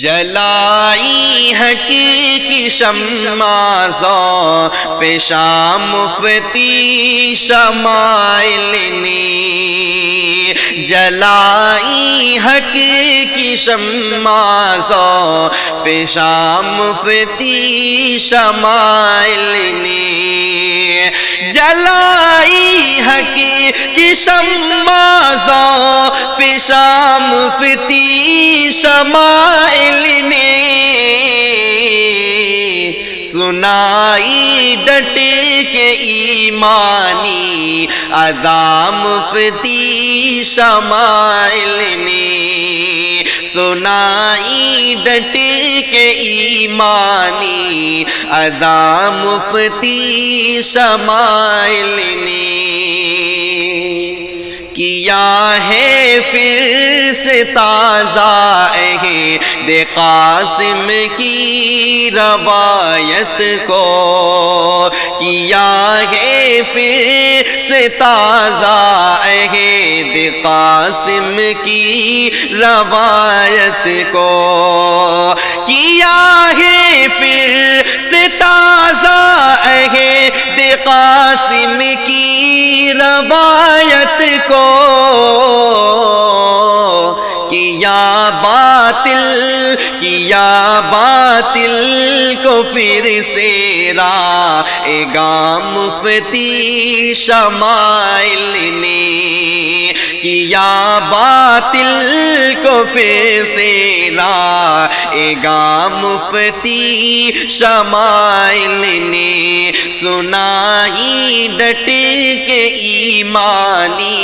جلائی حقیقی شمع ذوق شام مفتی شمائل نے، جلائی حقیقی شمع ذوق شام مفتی شمائل نے، جلائی حقیقی شمع ذوق شام مفتی شمائل نے، سنائی ڈٹ کے ایمانی ادا مفتی شمائل نے، سنائی ڈٹ کے ایمانی ادا مفتی شمائل نے، کیا ہے پھر سے تازہ عہد قاسم کی روایت کو، کیا ہے پھر سے تازہ عہد قاسم کی روایت کو، کیا ہے پھر سے تازہ عہد قاسم کی روایت کو، کیا باطل کو پھر سے رائے گا مفتی شمائل نے، کیا باطل کو پھر سے رائے گا مفتی شمائل نے، سنائی ڈٹ کے ایمانی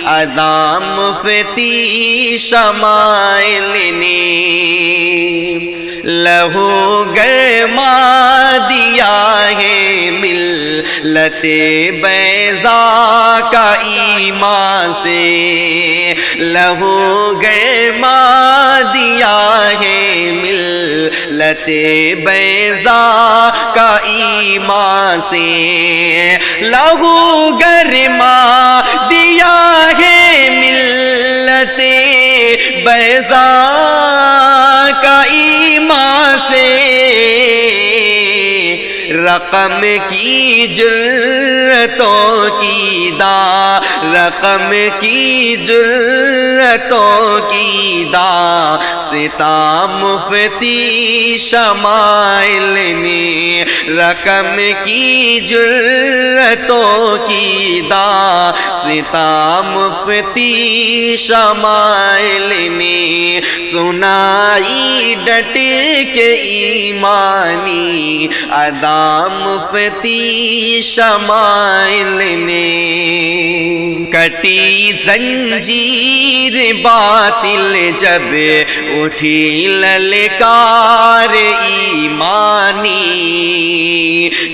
ادا مفتی شمائل نے، لہو گرما دیا ہے ملت بیضا کا ایمان سے، لہو گرما دیا ہے ملت بیضا کا ایمان سے، لہو گرما دیا ہے ملت بیضا کا ایمان سے، رقم کی جرتوں کی دا، رقم کی جرتوں کی دا ستا مفتی شمائل نے، رقم کی جرتوں کی دا ستا مفتی شمائل نے، سنائی ڈٹ کے ایمانی ادا مفتی شمائل نے، کٹی زنجیر باطل جب اٹھی للکار ایمانی،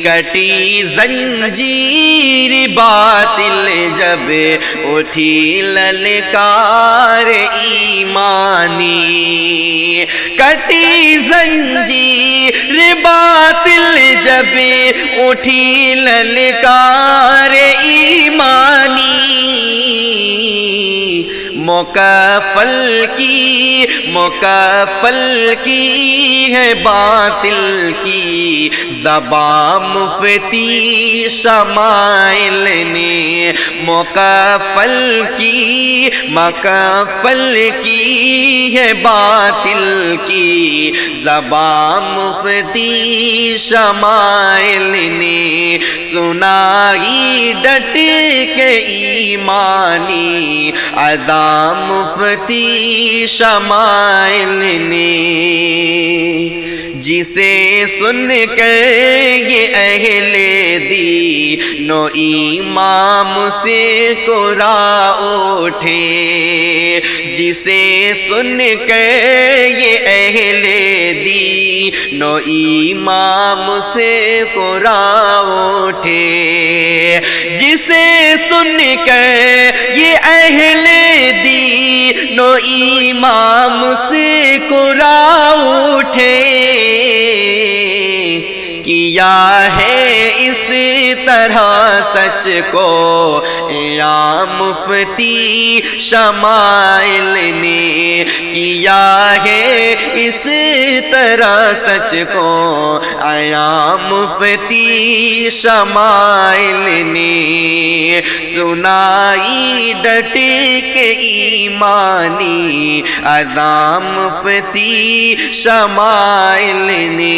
کٹی زنجیر باطل جب اٹھی للکار ایمانی، کٹی زنجیر باطل جب اٹھی للکار ایمانی، مکفل کی ہے باطل کی زبان مفتی شمائل نے، مکفل کی ہے باطل کی زبان مفتی شمائل نے، سنائی ڈٹ کے ایمانی ادا مفتی شمائل نے، جسے سن کر یہ اہل دین و ایمان سے قرا اٹھے، جسے سن کر یہ اہل دین و ایمان سے قرا اٹھے، جسے سن کر یہ اہل دین و ایمان سے قرا اٹھے، کیا ہے اس طرح سچ کو یا مفتی شمائل نے کیا ہے اس طرح سچ کو یا مفتی شمائل نے سنائی ڈٹ کے ایمانی ادا مفتی شمائل نے